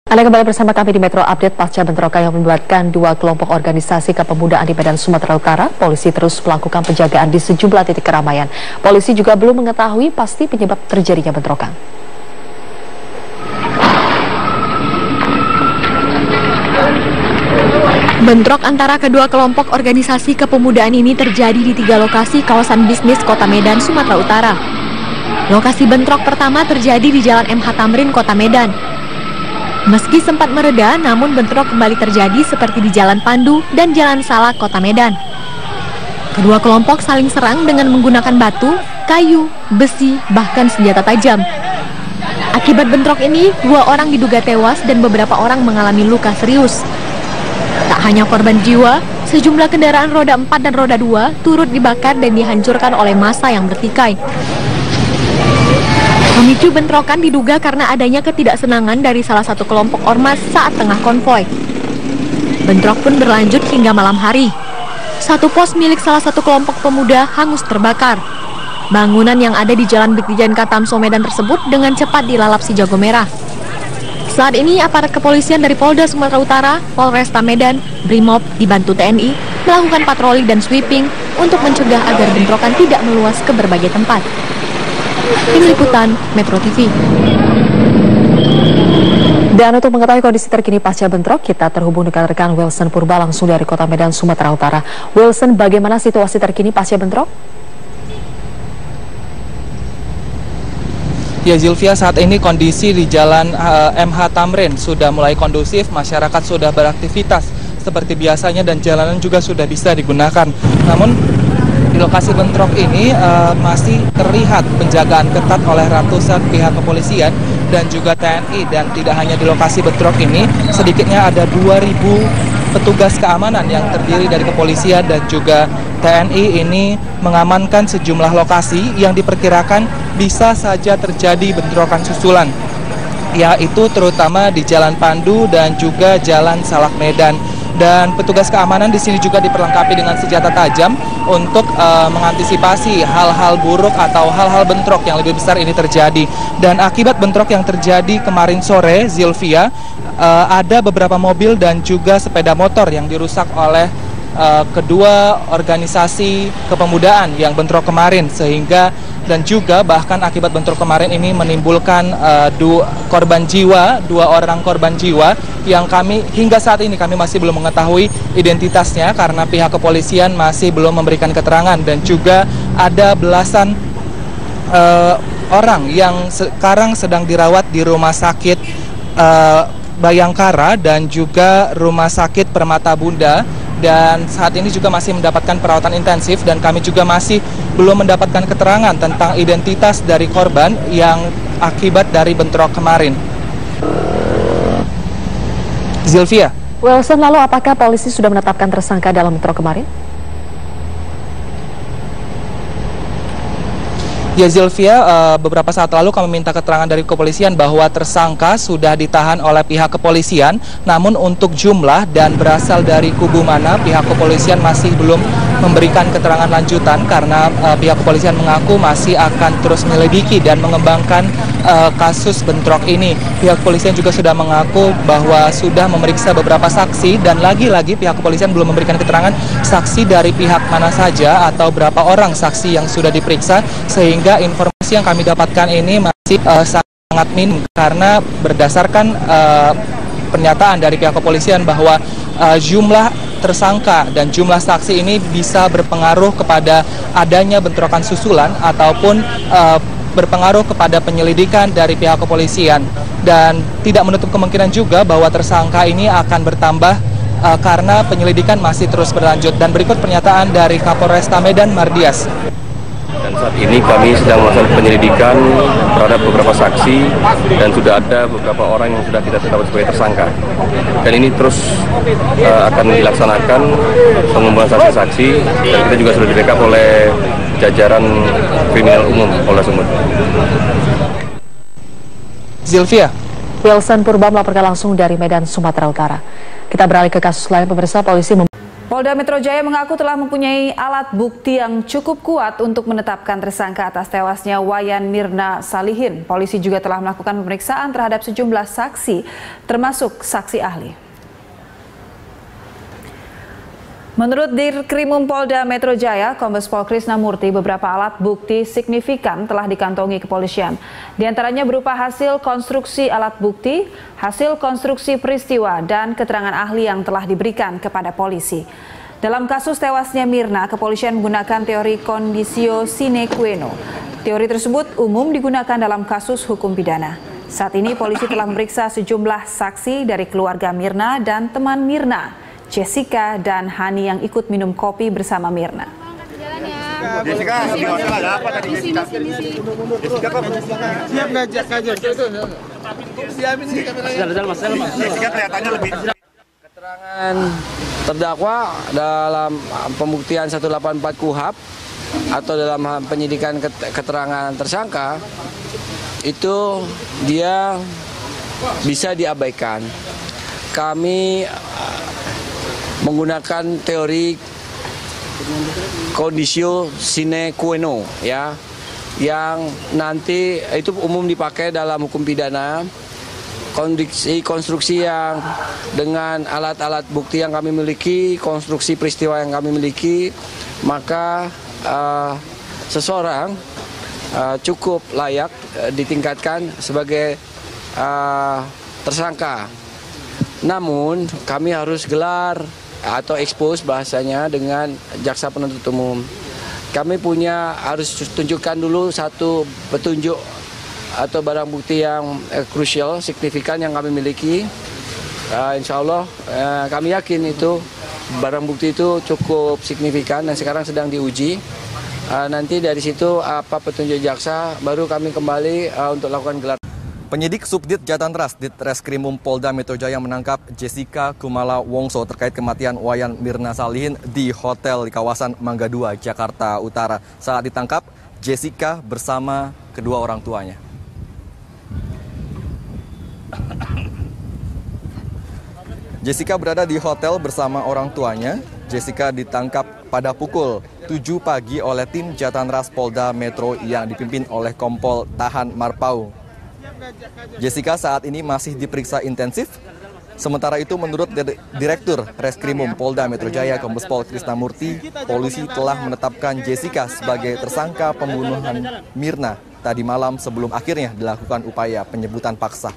Anda kembali bersama kami di Metro Update. Pasca bentrokan yang melibatkan dua kelompok organisasi kepemudaan di Medan, Sumatera Utara, polisi terus melakukan penjagaan di sejumlah titik keramaian. Polisi juga belum mengetahui pasti penyebab terjadinya bentrokan. Bentrok antara kedua kelompok organisasi kepemudaan ini terjadi di 3 lokasi kawasan bisnis Kota Medan, Sumatera Utara. Lokasi bentrok pertama terjadi di Jalan MH Tamrin, Kota Medan. Meski sempat mereda, namun bentrok kembali terjadi seperti di Jalan Pandu dan Jalan Salak, Kota Medan. Kedua kelompok saling serang dengan menggunakan batu, kayu, besi, bahkan senjata tajam. Akibat bentrok ini, 2 orang diduga tewas dan beberapa orang mengalami luka serius. Tak hanya korban jiwa, sejumlah kendaraan roda 4 dan roda 2 turut dibakar dan dihancurkan oleh massa yang bertikai. Pemicu bentrokan diduga karena adanya ketidaksenangan dari salah satu kelompok ormas saat tengah konvoi. Bentrok pun berlanjut hingga malam hari. Satu pos milik salah satu kelompok pemuda hangus terbakar. Bangunan yang ada di Jalan Brigjen Katamso Medan tersebut dengan cepat dilalap si jago merah. Saat ini aparat kepolisian dari Polda Sumatera Utara, Polresta Medan, Brimob dibantu TNI melakukan patroli dan sweeping untuk mencegah agar bentrokan tidak meluas ke berbagai tempat. Tim Liputan Metro TV. Dan untuk mengetahui kondisi terkini pasca bentrok, kita terhubung dengan rekan Wilson Purba langsung dari Kota Medan, Sumatera Utara. Wilson, bagaimana situasi terkini pasca bentrok? Ya Zilvia, saat ini kondisi di Jalan MH Tamrin sudah mulai kondusif, masyarakat sudah beraktivitas seperti biasanya dan jalanan juga sudah bisa digunakan. Namun di lokasi bentrok ini masih terlihat penjagaan ketat oleh ratusan pihak kepolisian dan juga TNI, dan tidak hanya di lokasi bentrok ini, sedikitnya ada 2.000 petugas keamanan yang terdiri dari kepolisian dan juga TNI ini mengamankan sejumlah lokasi yang diperkirakan bisa saja terjadi bentrokan susulan, yaitu terutama di Jalan Pandu dan juga Jalan Salak Medan. Dan petugas keamanan di sini juga diperlengkapi dengan senjata tajam untuk mengantisipasi hal-hal buruk atau hal-hal bentrok yang lebih besar ini terjadi. Dan akibat bentrok yang terjadi kemarin sore, Zilvia, ada beberapa mobil dan juga sepeda motor yang dirusak oleh kedua organisasi kepemudaan yang bentrok kemarin, sehingga dan juga bahkan akibat bentrok kemarin ini menimbulkan 2 orang korban jiwa yang hingga saat ini kami masih belum mengetahui identitasnya karena pihak kepolisian masih belum memberikan keterangan, dan juga ada belasan orang yang sekarang sedang dirawat di rumah sakit Bayangkara dan juga rumah sakit Permata Bunda, dan saat ini juga masih mendapatkan perawatan intensif, dan kami juga masih belum mendapatkan keterangan tentang identitas dari korban yang akibat dari bentrok kemarin. Zilvia. Wilson, lalu apakah polisi sudah menetapkan tersangka dalam bentrok kemarin? Ya Zilvia, beberapa saat lalu kami minta keterangan dari kepolisian bahwa tersangka sudah ditahan oleh pihak kepolisian, namun untuk jumlah dan berasal dari kubu mana pihak kepolisian masih belum memberikan keterangan lanjutan karena pihak kepolisian mengaku masih akan terus menyelidiki dan mengembangkan kasus bentrok ini. Pihak kepolisian juga sudah mengaku bahwa sudah memeriksa beberapa saksi, dan lagi-lagi pihak kepolisian belum memberikan keterangan saksi dari pihak mana saja atau berapa orang saksi yang sudah diperiksa, sehingga informasi yang kami dapatkan ini masih sangat minim karena berdasarkan pernyataan dari pihak kepolisian bahwa jumlah tersangka dan jumlah saksi ini bisa berpengaruh kepada adanya bentrokan susulan ataupun berpengaruh kepada penyelidikan dari pihak kepolisian, dan tidak menutup kemungkinan juga bahwa tersangka ini akan bertambah karena penyelidikan masih terus berlanjut. Dan berikut pernyataan dari Kapolresta Medan, Mardias. Dan saat ini kami sedang melakukan penyelidikan terhadap beberapa saksi dan sudah ada beberapa orang yang sudah kita tetapkan sebagai tersangka. Dan ini terus akan dilaksanakan pengumpulan saksi-saksi, dan kita juga sudah di-backup oleh jajaran kriminal umum Polda Sumut. Zilvia. Wilson Purba melaporkan langsung dari Medan, Sumatera Utara. Kita beralih ke kasus lain, pemirsa. Polisi Polda Metro Jaya mengaku telah mempunyai alat bukti yang cukup kuat untuk menetapkan tersangka atas tewasnya Wayan Mirna Salihin. Polisi juga telah melakukan pemeriksaan terhadap sejumlah saksi, termasuk saksi ahli. Menurut Dirkrimum Polda Metro Jaya, Kombes Pol Krisnamurti, beberapa alat bukti signifikan telah dikantongi kepolisian. Di antaranya berupa hasil konstruksi alat bukti, hasil konstruksi peristiwa, dan keterangan ahli yang telah diberikan kepada polisi. Dalam kasus tewasnya Mirna, kepolisian menggunakan teori conditio sine qua non. Teori tersebut umum digunakan dalam kasus hukum pidana. Saat ini polisi telah memeriksa sejumlah saksi dari keluarga Mirna dan teman Mirna, Jessica dan Hani yang ikut minum kopi bersama Mirna. Jessica, di hotel ada apa tadi Jessica? Jessica kok siap ngajak aja. Jessica kelihatannya lebih. Keterangan terdakwa dalam pembuktian 184 KUHP atau dalam penyidikan keterangan tersangka itu dia bisa diabaikan. Kami menggunakan teori conditio sine qua non, ya, yang nanti itu umum dipakai dalam hukum pidana. Konstruksi yang dengan alat-alat bukti yang kami miliki, konstruksi peristiwa yang kami miliki, maka seseorang cukup layak ditingkatkan sebagai tersangka. Namun kami harus gelar atau expose bahasanya dengan jaksa penuntut umum. Kami harus tunjukkan dulu satu petunjuk atau barang bukti yang krusial, signifikan yang kami miliki. Insya Allah kami yakin itu barang bukti itu cukup signifikan dan sekarang sedang diuji. Nanti dari situ apa petunjuk jaksa baru kami kembali untuk lakukan gelar. Penyidik Subdit Jatantras Ditreskrimum Polda Metro Jaya menangkap Jessica Kumala Wongso terkait kematian Wayan Mirna Salihin di hotel di kawasan Mangga 2, Jakarta Utara. Saat ditangkap, Jessica bersama kedua orang tuanya. Jessica berada di hotel bersama orang tuanya. Jessica ditangkap pada pukul 7 pagi oleh tim Jatantras Polda Metro yang dipimpin oleh Kompol Tahan Marpau. Jessica saat ini masih diperiksa intensif. Sementara itu menurut Direktur Reskrimum Polda Metro Jaya Kombes Pol Krisnamurti, polisi telah menetapkan Jessica sebagai tersangka pembunuhan Mirna tadi malam sebelum akhirnya dilakukan upaya penyebutan paksa.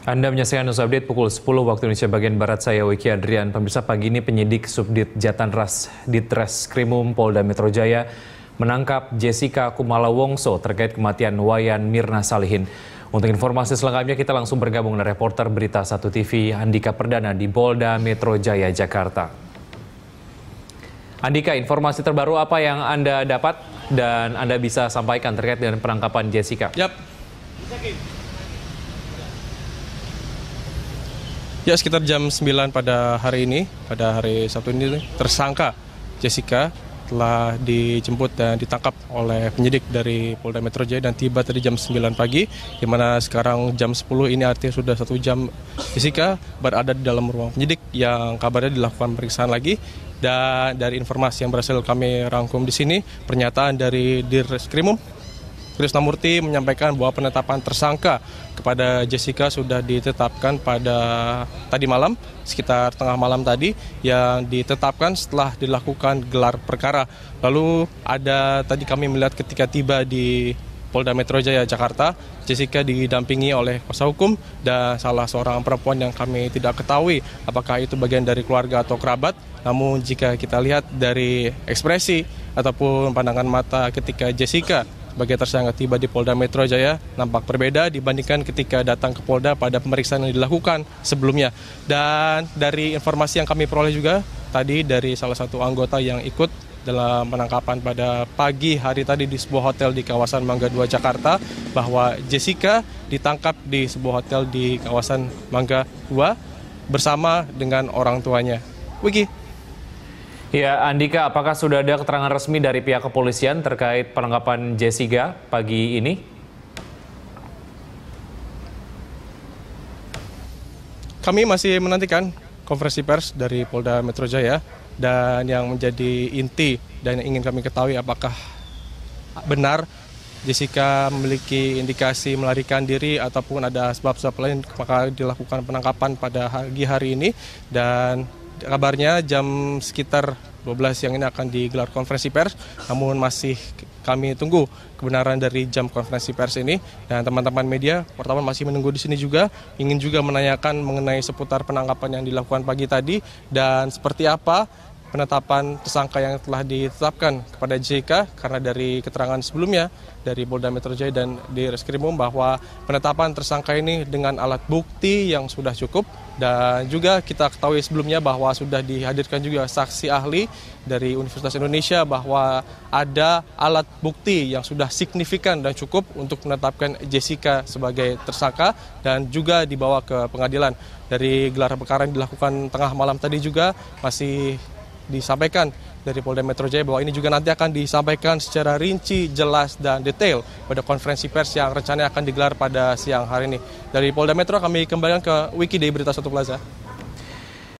Anda menyaksikan News Update pukul 10 waktu Indonesia bagian Barat, saya Wiki Adrian. Pemirsa, pagi ini penyidik Subdit Jatantras Ditreskrimum Polda Metro Jaya menangkap Jessica Kumala Wongso terkait kematian Wayan Mirna Salihin. Untuk informasi selengkapnya kita langsung bergabung dengan reporter Berita 1 TV Andika Perdana di Polda Metro Jaya, Jakarta. Andika, informasi terbaru apa yang Anda dapat dan Anda bisa sampaikan terkait dengan penangkapan Jessica? Ya, sekitar jam 9 pada hari ini, pada hari Sabtu ini, tersangka Jessica telah dijemput dan ditangkap oleh penyidik dari Polda Metro Jaya dan tiba tadi jam 9 pagi, di mana sekarang jam 10 ini artinya sudah 1 jam Jessica berada di dalam ruang penyidik yang kabarnya dilakukan pemeriksaan lagi. Dan dari informasi yang berhasil kami rangkum di sini, pernyataan dari Direskrimum Krisnamurti menyampaikan bahwa penetapan tersangka kepada Jessica sudah ditetapkan pada tadi malam, sekitar tengah malam tadi, yang ditetapkan setelah dilakukan gelar perkara. Lalu ada tadi kami melihat ketika tiba di Polda Metro Jaya, Jakarta, Jessica didampingi oleh kuasa hukum dan salah seorang perempuan yang kami tidak ketahui apakah itu bagian dari keluarga atau kerabat. Namun jika kita lihat dari ekspresi ataupun pandangan mata ketika Jessica sebagai tersangka tiba di Polda Metro Jaya nampak berbeda dibandingkan ketika datang ke Polda pada pemeriksaan yang dilakukan sebelumnya. Dan dari informasi yang kami peroleh juga tadi dari salah satu anggota yang ikut dalam penangkapan pada pagi hari tadi di sebuah hotel di kawasan Mangga 2 Jakarta, bahwa Jessica ditangkap di sebuah hotel di kawasan Mangga 2 bersama dengan orang tuanya. Wiki. Ya, Andika, apakah sudah ada keterangan resmi dari pihak kepolisian terkait penangkapan Jessica pagi ini? Kami masih menantikan konferensi pers dari Polda Metro Jaya, dan yang menjadi inti dan yang ingin kami ketahui apakah benar Jessica memiliki indikasi melarikan diri ataupun ada sebab-sebab lain maka dilakukan penangkapan pada pagi hari ini. Dan kabarnya jam sekitar 12 siang ini akan digelar konferensi pers, namun masih kami tunggu kebenaran dari jam konferensi pers ini. Dan teman-teman media wartawan masih menunggu di sini juga, ingin juga menanyakan mengenai seputar penangkapan yang dilakukan pagi tadi dan seperti apa penetapan tersangka yang telah ditetapkan kepada Jessica, karena dari keterangan sebelumnya dari Polda Metro Jaya dan di Reskrimum bahwa penetapan tersangka ini dengan alat bukti yang sudah cukup. Dan juga kita ketahui sebelumnya bahwa sudah dihadirkan juga saksi ahli dari Universitas Indonesia bahwa ada alat bukti yang sudah signifikan dan cukup untuk menetapkan Jessica sebagai tersangka dan juga dibawa ke pengadilan. Dari gelar perkara yang dilakukan tengah malam tadi juga masih disampaikan dari Polda Metro Jaya bahwa ini juga nanti akan disampaikan secara rinci, jelas, dan detail pada konferensi pers yang rencananya akan digelar pada siang hari ini. Dari Polda Metro kami kembalikan ke Wiki dari Berita 1 Plaza.